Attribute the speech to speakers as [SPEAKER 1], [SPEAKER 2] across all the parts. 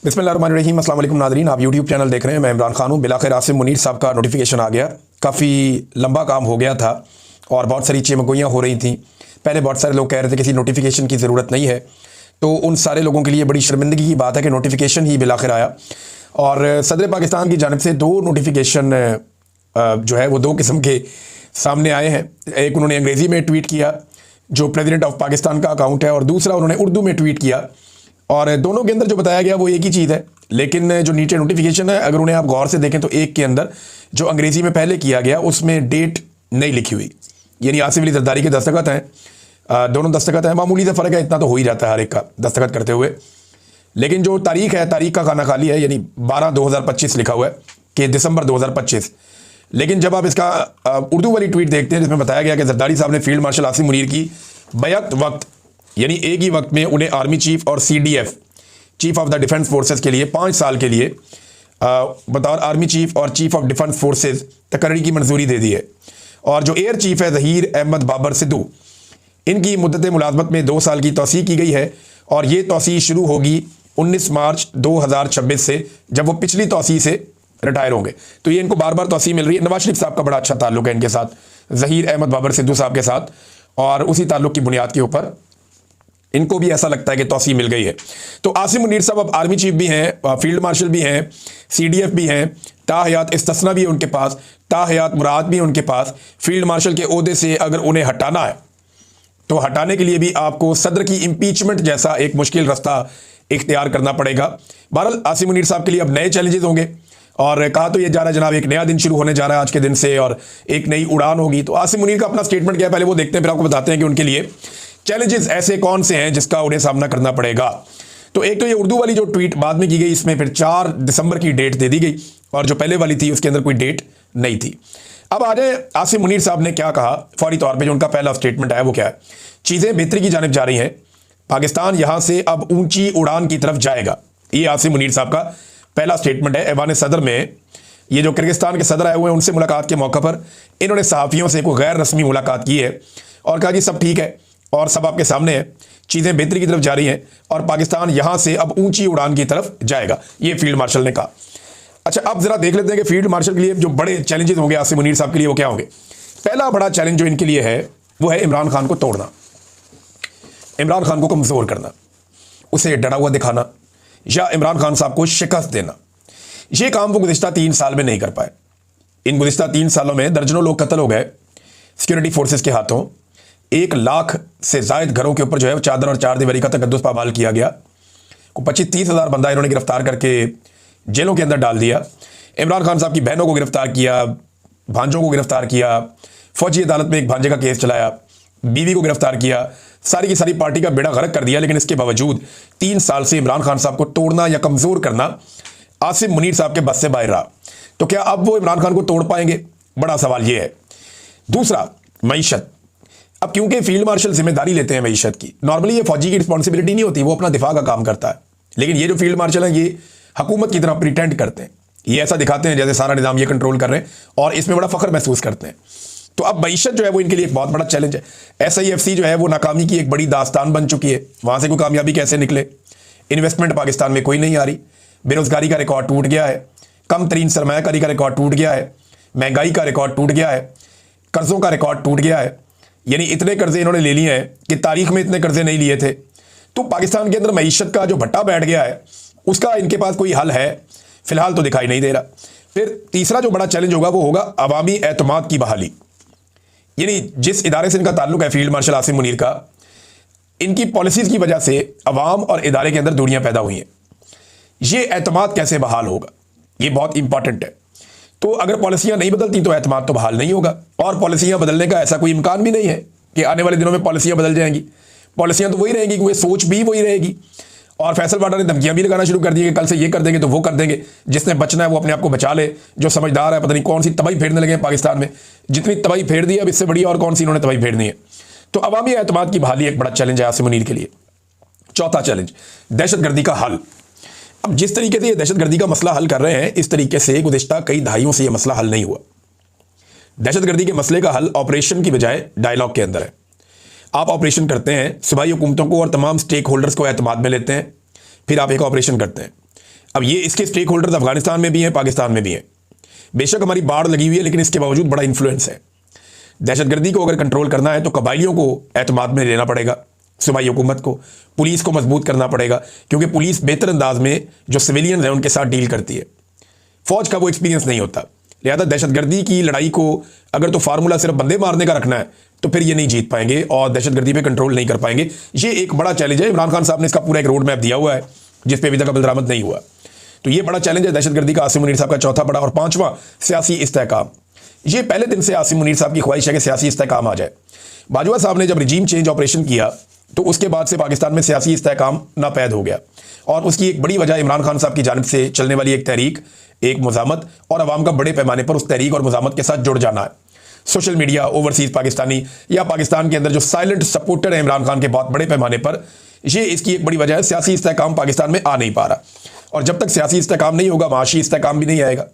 [SPEAKER 1] बिस्मिल्लाहिर्रहमानिर्रहीम। अस्सलाम वालेकुम नाज़रीन, आप यूट्यूब चैनल देख रहे हैं। मैं इमरान खान हूँ। बिलाखिर आसिम मुनीर साहब का नोटिफिकेशन आ गया। काफ़ी लंबा काम हो गया था और बहुत सारी चमकोइयाँ हो रही थी। पहले बहुत सारे लोग कह रहे थे किसी नोटिफिकेशन की ज़रूरत नहीं है, तो उन सारे लोगों के लिए बड़ी शर्मिंदगी की बात है कि नोटिफिकेशन ही बिलाखिर आया। और सदर पाकिस्तान की जानिब से दो नोटिफिकेशन जो है वो दो किस्म के सामने आए हैं। एक उन्होंने अंग्रेज़ी में ट्वीट किया जो प्रेसिडेंट ऑफ पाकिस्तान का अकाउंट है, और दूसरा उन्होंने उर्दू में ट्वीट किया, और दोनों के अंदर जो बताया गया वो एक ही चीज़ है। लेकिन जो नीचे नोटिफिकेशन है, अगर उन्हें आप गौर से देखें तो एक के अंदर जो अंग्रेज़ी में पहले किया गया उसमें डेट नहीं लिखी हुई, यानी आसिफ अली जरदारी के दस्तखत हैं। दोनों दस्तखत हैं, मामूली सा फ़र्क है, इतना तो हो ही जाता है हर एक का दस्तखत करते हुए। लेकिन जो तारीख है, तारीख का खाना खाली है, यानी 12/2025 लिखा हुआ है कि दिसंबर 2025। लेकिन जब आप इसका उर्दू वाली ट्वीट देखते हैं जिसमें बताया गया कि जरदारी साहब ने फील्ड मार्शल आसिम मुनीर की बैक वक्त, यानी एक ही वक्त में उन्हें आर्मी चीफ और CDF chief of the defence forces के लिए 5 साल के लिए बतौर आर्मी चीफ और चीफ ऑफ डिफेंस फोर्सेस तकर्री की मंजूरी दे दी है। और जो एयर चीफ है ज़हीर अहमद बाबर सिद्धू, इनकी मुद्दत मुलाजमत में 2 साल की तौसीह की गई है, और ये तौसीह शुरू होगी 19 मार्च 2026 से, जब वो पिछली तौसीह से रिटायर होंगे। तो ये इनको बार बार तौसीह मिल रही है। नवाज शरीफ साहब का बड़ा अच्छा ताल्लुक है इनके साथ, ज़हीर अहमद बाबर सिद्धू साहब के साथ, और उसी ताल्लुक की बुनियाद के ऊपर इनको भी ऐसा लगता है कि तौसीह मिल गई है। तो आसिम मुनीर साहब अब आर्मी चीफ भी हैं, फील्ड मार्शल भी हैं, CDF भी हैं, ताहयात इस्तिस्ना भी है उनके पास, ताहयात मुराद भी है उनके पास। फील्ड मार्शल के ओहदे से अगर उन्हें हटाना है तो हटाने के लिए भी आपको सदर की इम्पीचमेंट जैसा एक मुश्किल रास्ता इख्तियार करना पड़ेगा। बहरहाल आसिम मुनीर साहब के लिए अब नए चैलेंजेस होंगे, और कहा तो ये जा रहा है जनाब, एक नया दिन शुरू होने जा रहा है आज के दिन से, और एक नई उड़ान होगी। तो आसिम मुनीर का अपना स्टेटमेंट क्या है, पहले वो देखते हैं, फिर आपको बताते हैं कि उनके लिए चैलेंजेस ऐसे कौन से हैं जिसका उन्हें सामना करना पड़ेगा। तो एक तो ये उर्दू वाली जो ट्वीट बाद में की गई, इसमें फिर 4 दिसंबर की डेट दे दी गई, और जो पहले वाली थी उसके अंदर कोई डेट नहीं थी। अब आ जाए आसिम मुनीर साहब ने क्या कहा फौरी तौर पे, जो उनका पहला स्टेटमेंट आया वो क्या है। चीज़ें बेहतरी की जानिब जा रही हैं, पाकिस्तान यहां से अब ऊंची उड़ान की तरफ जाएगा। ये आसिम मुनीर साहब का पहला स्टेटमेंट है। ऐवान सदर में ये जो किर्गिस्तान के सदर आए हुए हैं, उनसे मुलाकात के मौके पर इन्होंने सहाफ़ियों से कोई गैर रस्मी मुलाकात की है और कहा कि सब ठीक है और सब आपके सामने है, चीज़ें बेहतरी की तरफ जा रही हैं और पाकिस्तान यहां से अब ऊंची उड़ान की तरफ जाएगा, ये फील्ड मार्शल ने कहा। अच्छा, अब जरा देख लेते हैं कि फील्ड मार्शल के लिए जो बड़े चैलेंजेस होंगे आसिम मुनीर साहब के लिए वो क्या होंगे। पहला बड़ा चैलेंज जो इनके लिए है वो है इमरान खान को तोड़ना, इमरान खान को कमज़ोर करना, उसे डरा हुआ दिखाना, या इमरान खान साहब को शिकस्त देना। ये काम वो गुज़िश्ता 3 साल में नहीं कर पाए। इन गुज़िश्ता 3 सालों में दर्जनों लोग कत्ल हो गए सिक्योरिटी फोर्सेस के हाथों। 1 लाख से ज़ायद घरों के ऊपर जो है चादर और 4 दीवारी का तकद्दुस पामाल किया गया। 25-30 हज़ार बंदा इन्होंने गिरफ्तार करके जेलों के अंदर डाल दिया। इमरान खान साहब की बहनों को गिरफ्तार किया, भांजों को गिरफ्तार किया, फौजी अदालत में एक भांजे का केस चलाया, बीवी को गिरफ्तार किया, सारी की सारी पार्टी का बेड़ा गर्क कर दिया। लेकिन इसके बावजूद 3 साल से इमरान खान साहब को तोड़ना या कमज़ोर करना आसिम मुनीर साहब के बस से बाहर रहा। तो क्या अब वो इमरान खान को तोड़ पाएंगे, बड़ा सवाल ये है। दूसरा, मईशत। अब क्योंकि फील्ड मार्शल जिम्मेदारी लेते हैं मईशत की, नॉर्मली ये फौजी की रिस्पॉन्सिबिलिटी नहीं होती, वो अपना दिफा का काम करता है। लेकिन ये जो फील्ड मार्शल है ये हुकूमत की तरह प्रिटेंड करते हैं, ये ऐसा दिखाते हैं जैसे सारा निज़ाम ये कंट्रोल कर रहे हैं, और इसमें बड़ा फ़ख्र महसूस करते हैं। तो अब मईशत जो है वो इनके लिए एक बहुत बड़ा चैलेंज है। SIFC जो है वो नाकामी की एक बड़ी दास्तान बन चुकी है, वहाँ से कोई कामयाबी कैसे निकले। इन्वेस्टमेंट पाकिस्तान में कोई नहीं आ रही, बेरोज़गारी का रिकॉर्ड टूट गया है, कम तरीन सरमायाकारी का रिकॉर्ड टूट गया है, महंगाई का रिकॉर्ड टूट गया है, कर्ज़ों का रिकॉर्ड टूट गया है। यानी इतने कर्ज़े इन्होंने ले लिए हैं कि तारीख में इतने कर्ज़े नहीं लिए थे। तो पाकिस्तान के अंदर मईशत का जो भट्टा बैठ गया है उसका इनके पास कोई हल है फ़िलहाल तो दिखाई नहीं दे रहा। फिर तीसरा जो बड़ा चैलेंज होगा वो होगा अवामी एतमाद की बहाली। यानी जिस इदारे से इनका ताल्लुक है फील्ड मार्शल आसिम मुनीर का, इनकी पॉलिसीज़ की वजह से अवाम और इदारे के अंदर दूरियां पैदा हुई हैं। ये एतमाद कैसे बहाल होगा, ये बहुत इंपॉर्टेंट है। तो अगर पॉलिसियां नहीं बदलती तो एतमाद तो बहाल नहीं होगा, और पॉलिसियां बदलने का ऐसा कोई इम्कान भी नहीं है कि आने वाले दिनों में पॉलिसियां बदल जाएंगी। पॉलिसियां तो वही रहेंगी, क्योंकि सोच भी वही रहेगी। और फैसल वाडा ने धमकियां भी लगाना शुरू कर दी कि कल से ये कर देंगे तो वो कर देंगे, जिसने बचना है वो अपने आप को बचा ले, जो समझदार है। पता नहीं कौन सी तबाही फेरने लगे पाकिस्तान में, जितनी तबाही फेर दी अब इससे बड़ी और कौन सी इन्होंने तबाही फेरनी है। तो अवामी एतमाद की बहाली एक बड़ा चैलेंज है आसिम मुनीर के लिए। चौथा चैलेंज, दहशतगर्दी का हल। अब जिस तरीके से ये दहशतगर्दी का मसला हल कर रहे हैं, इस तरीके से गुज़िश्ता कई दहाइयों से ये मसला हल नहीं हुआ। दहशतगर्दी के मसले का हल ऑपरेशन की बजाय डायलॉग के अंदर है। आप ऑपरेशन करते हैं, सूबाई हुकूमतों को और तमाम स्टेक होल्डर्स को एतमाद में लेते हैं, फिर आप एक ऑपरेशन करते हैं। अब ये इसके स्टेक होल्डर्स अफगानिस्तान में भी हैं, पाकिस्तान में भी हैं। बेशक हमारी बाढ़ लगी हुई है, लेकिन इसके बावजूद बड़ा इन्फ्लुएंस है। दहशतगर्दी को अगर कंट्रोल करना है तो कबाइलियों को एतमाद में लेना पड़ेगा, सूबाई हुकूमत को, पुलिस को मजबूत करना पड़ेगा, क्योंकि पुलिस बेहतर अंदाज में जो सिविलियंस हैं उनके साथ डील करती है। फौज का वो एक्सपीरियंस नहीं होता। लिहाजा दहशतगर्दी की लड़ाई को अगर तो फार्मूला सिर्फ बंदे मारने का रखना है तो फिर ये नहीं जीत पाएंगे और दहशतगर्दी पे कंट्रोल नहीं कर पाएंगे। ये एक बड़ा चैलेंज है। इमरान खान साहब ने इसका पूरा एक रोड मैप दिया हुआ है जिस पे अभी तक अमल दरामद नहीं हुआ। तो ये बड़ा चैलेंज है दहशतगर्दी का। आसिम मुनीर साहब का चौथा बड़ा। और पांचवा, सियासी इस्तेहकाम। ये पहले दिन से आसिम मुनीर साहब की ख्वाहिश है कि सियासी इस्तेहकाम आ जाए। बाजवा साहब ने जब रिजीम चेंज ऑपरेशन किया तो उसके बाद से पाकिस्तान में सियासी इस्तेहकाम नापैद हो गया, और उसकी एक बड़ी वजह इमरान खान साहब की जानिब से चलने वाली एक तहरीक, एक मुजामत और अवाम का बड़े पैमाने पर उस तहरीक और मुजामत के साथ जुड़ जाना है। सोशल मीडिया, ओवरसीज पाकिस्तानी या पाकिस्तान के अंदर जो साइलेंट सपोर्टर है इमरान खान के बहुत बड़े पैमाने पर, ये इसकी एक बड़ी वजह है। सियासी इस्तेहकाम पाकिस्तान में आ नहीं पा रहा, और जब तक सियासी इस्तेहकाम नहीं होगा माशी इस्तेहकाम भी नहीं आएगा।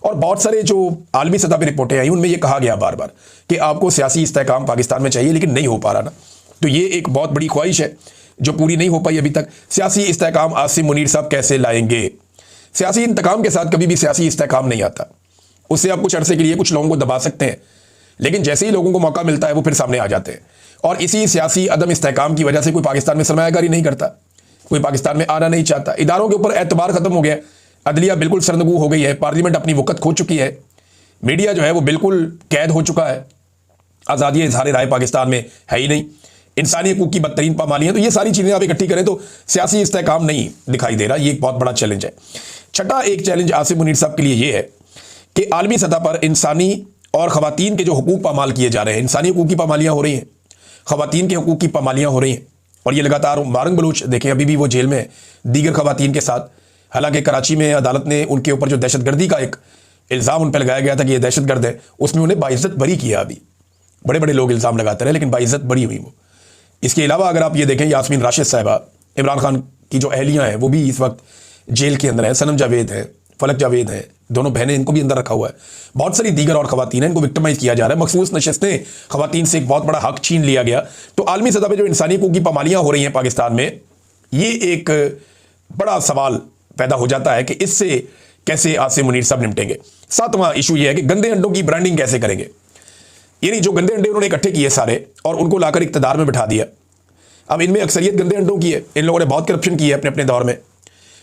[SPEAKER 1] और बहुत सारे जो आलमी सतह पर रिपोर्टें आई उनमें यह कहा गया बार बार कि आपको सियासी इस्तेहकाम पाकिस्तान में चाहिए, लेकिन नहीं हो पा रहा ना। तो ये एक बहुत बड़ी ख्वाहिश है जो पूरी नहीं हो पाई अभी तक। सियासी इस्तेहकाम आसिम मुनीर साहब कैसे लाएंगे? सियासी इंतकाम के साथ कभी भी सियासी इस्तेहकाम नहीं आता। उससे आप कुछ अरसे के लिए कुछ लोगों को दबा सकते हैं, लेकिन जैसे ही लोगों को मौका मिलता है वो फिर सामने आ जाते हैं। और इसी सियासी अदम इस्तेहकाम की वजह से कोई पाकिस्तान में सरमायाकारी नहीं करता, कोई पाकिस्तान में आना नहीं चाहता। इदारों के ऊपर एतबार खत्म हो गया, अदलिया बिल्कुल सरनगू हो गई है, पार्लियामेंट अपनी वक़्त खो चुकी है, मीडिया जो है वो बिल्कुल कैद हो चुका है, आज़ादी इज़हार राय पाकिस्तान में है ही नहीं, इंसानी हकूक़ की बदतरीन पामालियाँ। तो ये सारी चीज़ें आप इकट्ठी करें तो सियासी इस्तेहकाम नहीं दिखाई दे रहा। ये एक बहुत बड़ा चैलेंज है। छठा एक चैलेंज आसिम मुनीर साहब के लिए ये है कि आलमी सतह पर इंसानी और ख़वातीन के जो हकूक़ पामाल किए जा रहे हैं, इंसानी हकूक़ की पामालियाँ हो रही हैं, ख़वातीन के हकूक़ की पामालियाँ हो रही हैं, और ये लगातार। मारंग बलूच देखें, अभी भी वो जेल में है दीगर ख़वातीन के साथ। हालांकि कराची में अदालत ने उनके ऊपर जो दहशतगर्दी का एक इल्ज़ाम उन पर लगाया गया था कि ये दहशतगर्द है, उसमें उन्हें बाइज़्ज़त बरी किया। अभी बड़े बड़े लोग इल्ज़ाम लगाते रहे, लेकिन बाइज़्ज़त बरी हुई वो। इसके अलावा अगर आप ये देखें, यास्मीन राशिद साहिबा, इमरान खान की जो अहलियाँ हैं वो भी इस वक्त जेल के अंदर है। सनम जावेद है, फलक जावेद है, दोनों बहनें, इनको भी अंदर रखा हुआ है। बहुत सारी दीगर और ख़वातीन हैं, इनको विक्टिमाइज किया जा रहा है। मखसूस नशस्तें ख़वातीन से एक बहुत बड़ा हक छीन लिया गया। तो आलमी सतह पर जो इंसानी हकूक़ की पामालियाँ हो रही हैं पाकिस्तान में, ये एक बड़ा सवाल पैदा हो जाता है कि इससे कैसे आसिम मुनीर साहब निपटेंगे। सातवां इशू ये है कि गंदे अंडों की ब्रांडिंग कैसे करेंगे। यानी जो गंदे अंडे उन्होंने इकट्ठे किए सारे और उनको लाकर इक़्तिदार में बिठा दिया। अब इनमें अक्सरियत गंदे अंडों की है। इन लोगों ने बहुत करप्शन की है अपने अपने दौर में,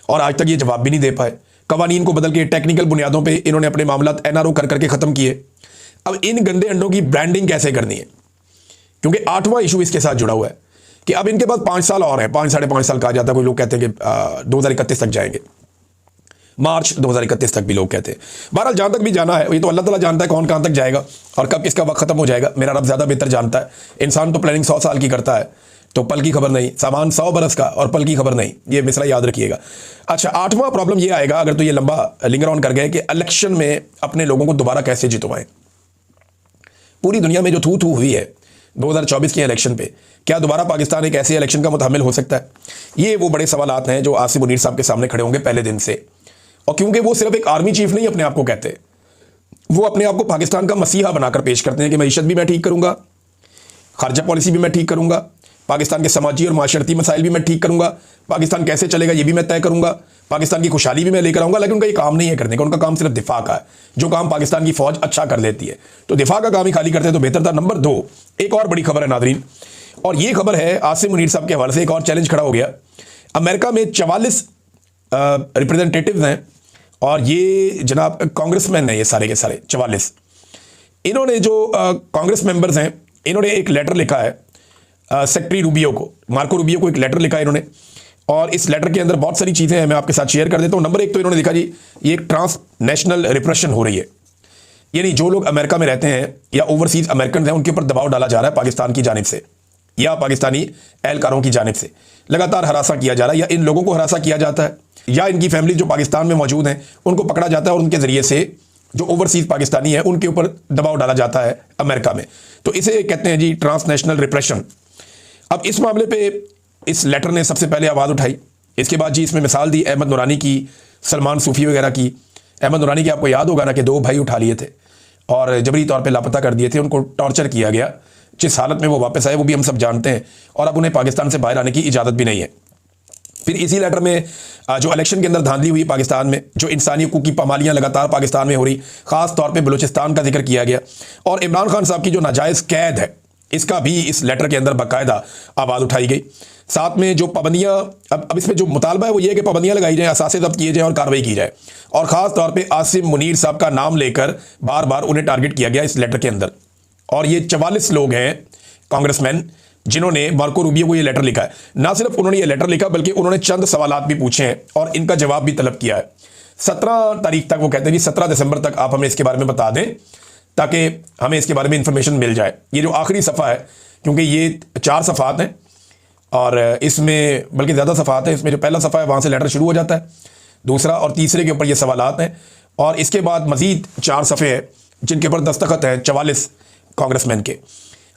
[SPEAKER 1] और आज तक ये जवाब भी नहीं दे पाए। कवानीन को बदल के टेक्निकल बुनियादों पे इन्होंने अपने मामला NRO कर करके ख़त्म किए। अब इन गंदे अंडों की ब्रांडिंग कैसे करनी है, क्योंकि आठवां इशू इसके साथ जुड़ा हुआ है कि अब इनके पास 5 साल और हैं, 5 साढ़े 5 साल कहा जाता है। कोई लोग कहते हैं कि 2031 तक जाएंगे, मार्च 2031 तक भी लोग कहते हैं। बहरहाल जहाँ तक भी जाना है, ये तो अल्लाह ताला जानता है कौन कहाँ तक जाएगा और कब किसका वक्त ख़त्म हो जाएगा। मेरा रब ज़्यादा बेहतर जानता है। इंसान तो प्लानिंग 100 साल की करता है, तो पल की खबर नहीं। सामान 100 बरस का और पल की खबर नहीं, ये मिसरा याद रखिएगा। अच्छा, आठवां प्रॉब्लम ये आएगा अगर तो ये लंबा लिंगर ऑन कर गए कि इलेक्शन में अपने लोगों को दोबारा कैसे जितवाएं। पूरी दुनिया में जो थू थू हुई है 2024 के इलेक्शन पे, क्या दोबारा पाकिस्तान एक ऐसे इलेक्शन का मुतहम्मिल हो सकता है? ये वो बड़े सवालात हैं जो आसिम मुनीर साहब के सामने खड़े होंगे पहले दिन से। और क्योंकि वो सिर्फ एक आर्मी चीफ नहीं अपने आप को कहते, वो अपने आप को पाकिस्तान का मसीहा बनाकर पेश करते हैं कि मईशत भी मैं ठीक करूंगा, खारजा पॉलिसी भी मैं ठीक करूंगा, पाकिस्तान के समाजी और माशरती मसाइल भी मैं ठीक करूंगा, पाकिस्तान कैसे चलेगा ये भी मैं तय करूंगा, पाकिस्तान की खुशहाली भी मैं लेकर आऊंगा। लेकिन उनका ये काम नहीं है करने का, उनका काम सिर्फ दिफा का है, जो काम पाकिस्तान की फौज अच्छा कर लेती है। तो दिफा का काम ही खाली करते हैं तो बेहतर था। नंबर 2, एक और बड़ी खबर है नादरीन, और ये खबर है आसिम मुनीर साहब के हवाले से एक और चैलेंज खड़ा हो गया। अमेरिका में 44 रिप्रेजेंटेटिव हैं, और ये जनाब कांग्रेसमैन हैं, ये सारे के सारे 44। इन्होंने जो कांग्रेस मेंबर्स हैं, इन्होंने एक लेटर लिखा है सेक्रेटरी रूबियो को, मार्को रूबियो को एक लेटर लिखा है इन्होंने, और इस लेटर के अंदर बहुत सारी चीज़ें हैं, मैं आपके साथ शेयर कर देता हूँ। नंबर 1 तो इन्होंने लिखा जी, ये एक ट्रांस नेशनल रिप्रेशन हो रही है, यानी जो लोग अमेरिका में रहते हैं या ओवरसीज अमेरिकन हैं उनके ऊपर दबाव डाला जा रहा है पाकिस्तान की जानिब से या पाकिस्तानी एहलकारों की जानिब से। लगातार हरासा किया जा रहा है, या इन लोगों को हरासा किया जाता है, या इनकी फैमिली जो पाकिस्तान में मौजूद हैं उनको पकड़ा जाता है और उनके ज़रिए से जो ओवरसीज पाकिस्तानी है उनके ऊपर दबाव डाला जाता है अमेरिका में। तो इसे कहते हैं जी ट्रांसनेशनल रिप्रेशन। अब इस मामले पे इस लेटर ने सबसे पहले आवाज़ उठाई। इसके बाद जी इसमें मिसाल दी अहमद नूरानी की, सलमान सूफ़ी वगैरह की। अहमद नूरानी की आपको याद होगा ना कि 2 भाई उठा लिए थे और जबरी तौर पे लापता कर दिए थे, उनको टॉर्चर किया गया। जिस हालत में वो वापस आए वो भी हम सब जानते हैं, और अब उन्हें पाकिस्तान से बाहर आने की इजाज़त भी नहीं है। फिर इसी लेटर में जो इलेक्शन के अंदर धांधली हुई पाकिस्तान में, जो इंसानी हकूक़ की पामालियाँ लगातार पाकिस्तान में हो रही, ख़ास तौर पे बलूचिस्तान का जिक्र किया गया, और इमरान खान साहब की जो नाजायज़ कैद है इसका भी इस लेटर के अंदर बाकायदा आवाज़ उठाई गई। साथ में जो पाबंदियाँ, अब इसमें जो मुतालबा है वो ये है कि पाबंदियाँ लगाई जाएँ, असासे जब्त किए जाएँ और कार्रवाई की जाए, और ख़ास तौर पर आसिम मुनीर साहब का नाम लेकर बार बार उन्हें टारगेट किया गया इस लेटर के अंदर। और ये 44 लोग हैं कांग्रेसमैन जिन्होंने मार्को रूबियो को ये लेटर लिखा है। ना सिर्फ उन्होंने ये लेटर लिखा बल्कि उन्होंने चंद सवालात भी पूछे हैं और इनका जवाब भी तलब किया है। 17 तारीख तक वो कहते हैं कि 17 दिसंबर तक आप हमें इसके बारे में बता दें ताकि हमें इसके बारे में इंफॉर्मेशन मिल जाए। ये जो आखिरी सफ़ा है, क्योंकि ये 4 सफ़ात हैं और इसमें बल्कि ज़्यादा सफ़ात है, इसमें जो पहला सफ़ा है वहाँ से लेटर शुरू हो जाता है, दूसरा और तीसरे के ऊपर ये सवालात हैं, और इसके बाद मज़ीद 4 सफ़े हैं जिनके ऊपर दस्तखत हैं 44 कांग्रेसमैन के।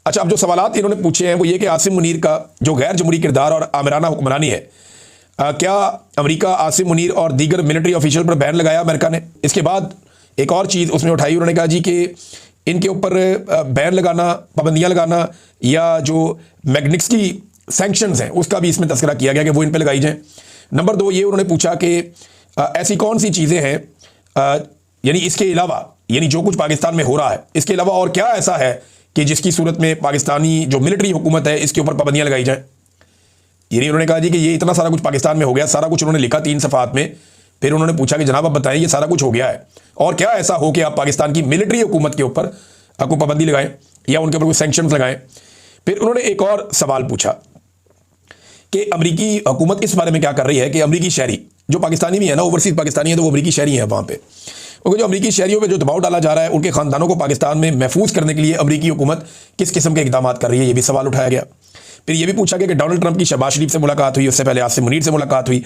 [SPEAKER 1] अच्छा, अब जो सवालात इन्होंने पूछे हैं वो ये कि आसिम मुनीर का जो गैर जमहूरी किरदार और आमिराना हुक्मरानी है, क्या अमेरिका आसिम मुनीर और दीगर मिलिट्री ऑफिशियल पर बैन लगाया अमेरिका ने। इसके बाद एक और चीज़ उसमें उठाई, उन्होंने कहा जी कि इनके ऊपर बैन लगाना, पाबंदियाँ लगाना या जो मैग्निट्स्की सैंक्शंस हैं उसका भी इसमें तस्करा किया गया कि वो इन पर लगाई जाएँ। नंबर 2 ये उन्होंने पूछा कि ऐसी कौन सी चीज़ें हैं, यानी इसके अलावा, यानी जो कुछ पाकिस्तान में हो रहा है इसके अलावा और क्या ऐसा है कि जिसकी सूरत में पाकिस्तानी जो मिलिट्री हुकूमत है इसके ऊपर पाबंदियाँ लगाई जाएँ। यानी उन्होंने कहा जी कि ये इतना सारा कुछ पाकिस्तान में हो गया, सारा कुछ उन्होंने लिखा 3 सफ़ात में। फिर उन्होंने पूछा कि जनाब आप बताएं ये सारा कुछ हो गया है और क्या ऐसा हो कि आप पाकिस्तान की मिलिट्री हुकूमत के ऊपर आपको पाबंदी लगाएं या उनके ऊपर कोई सैंक्शंस लगाएं। फिर उन्होंने एक और सवाल पूछा कि अमरीकी हुकूमत इस बारे में क्या कर रही है कि अमरीकी शहरी जो पाकिस्तानी भी है ना, ओवरसीज पाकिस्तानी है तो वो अमरीकी शहरी हैं वहाँ पे, क्योंकि जो अमरीकी शहरियों पे जो दबाव डाला जा रहा है उनके ख़ानदानों को पाकिस्तान में महफूज करने के लिए अमरीकी हुकूमत किस किस्म के इकदाम कर रही है, ये भी सवाल उठाया गया। फिर ये भी पूछा गया कि डोनाल्ड ट्रंप की शहबाज शरीफ से मुलाकात हुई, उससे पहले आसिम मुनीर से मुलाकात हुई,